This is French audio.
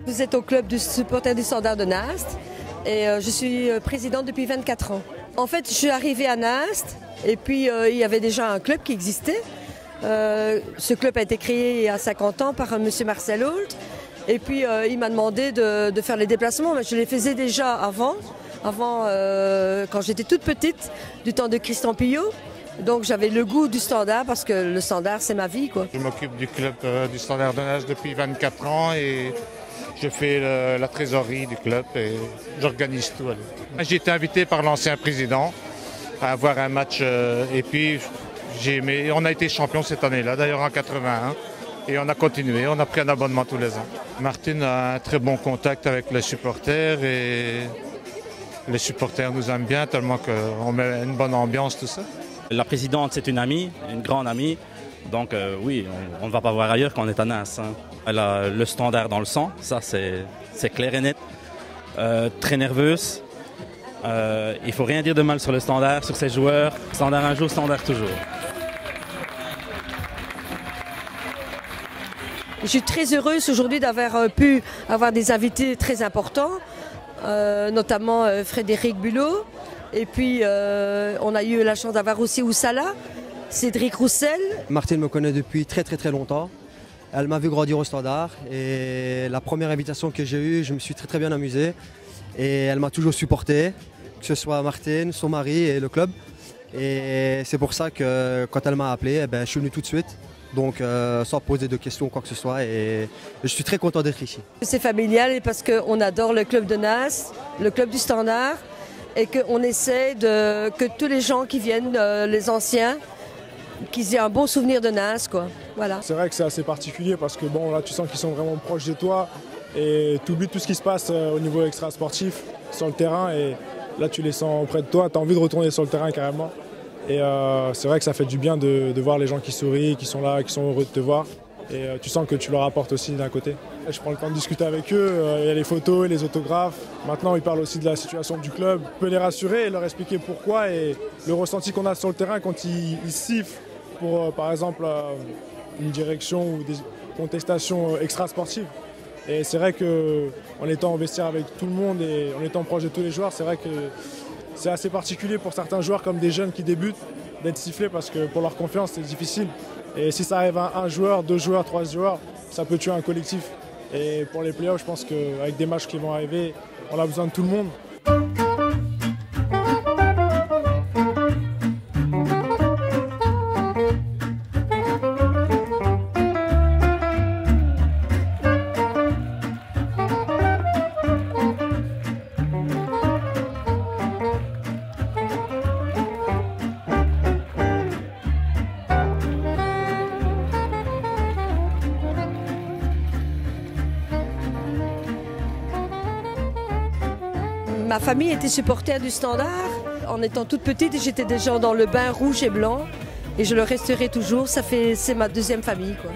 Vous êtes au club du supporter du Standard de Naast et je suis présidente depuis 24 ans. En fait, je suis arrivée à Naast et puis il y avait déjà un club qui existait. Ce club a été créé il y a 50 ans par M. Marcel Holt. Et puis il m'a demandé de faire les déplacements. Mais je les faisais déjà avant quand j'étais toute petite, du temps de Christian Pillot. Donc j'avais le goût du Standard parce que le Standard c'est ma vie, quoi. Je m'occupe du club du Standard de Naast depuis 24 ans et je fais la trésorerie du club et j'organise tout. J'ai été invité par l'ancien président à avoir un match et puis on a été champion cette année-là, d'ailleurs en 81. Et on a continué, on a pris un abonnement tous les ans. Martine a un très bon contact avec les supporters et les supporters nous aiment bien tellement qu'on met une bonne ambiance, tout ça. La présidente, c'est une amie, une grande amie. Donc oui, on ne va pas voir ailleurs quand on est à Naast. Elle a le Standard dans le sang, ça c'est clair et net. Très nerveuse. Il ne faut rien dire de mal sur le Standard, sur ses joueurs. Standard un jour, Standard toujours. Je suis très heureuse aujourd'hui d'avoir pu avoir des invités très importants, notamment Frédéric Bulot. Et puis on a eu la chance d'avoir aussi Oussala, Cédric Roussel. Martine me connaît depuis très longtemps. Elle m'a vu grandir au Standard et la première invitation que j'ai eue, je me suis très bien amusé. Et elle m'a toujours supporté, que ce soit Martine, son mari et le club. Et c'est pour ça que quand elle m'a appelé, je suis venu tout de suite. Donc sans poser de questions ou quoi que ce soit, et je suis très content d'être ici. C'est familial parce qu'on adore le club de Naast, le club du Standard, et qu'on essaie que tous les gens qui viennent, les anciens, qu'ils aient un bon souvenir de Naast, quoi. Voilà. C'est vrai que c'est assez particulier parce que bon, là tu sens qu'ils sont vraiment proches de toi et tu oublies tout ce qui se passe au niveau extra-sportif sur le terrain, et là tu les sens auprès de toi, tu as envie de retourner sur le terrain carrément. Et c'est vrai que ça fait du bien de voir les gens qui sourient, qui sont là, qui sont heureux de te voir. Et tu sens que tu leur apportes aussi d'un côté. Et je prends le temps de discuter avec eux, il y a les photos et les autographes. Maintenant, ils parlent aussi de la situation du club. Je peux les rassurer et leur expliquer pourquoi et le ressenti qu'on a sur le terrain quand ils sifflent pour, par exemple, une direction ou des contestations extra-sportives. Et c'est vrai qu'en étant en vestiaire avec tout le monde et en étant proche de tous les joueurs, c'est vrai que c'est assez particulier pour certains joueurs comme des jeunes qui débutent d'être sifflés parce que pour leur confiance c'est difficile. Et si ça arrive à un joueur, 2 joueurs, 3 joueurs, ça peut tuer un collectif. Et pour les playoffs, je pense qu'avec des matchs qui vont arriver, on a besoin de tout le monde. Ma famille était supporter du Standard. En étant toute petite, j'étais déjà dans le bain rouge et blanc. Et je le resterai toujours. C'est ma deuxième famille, quoi.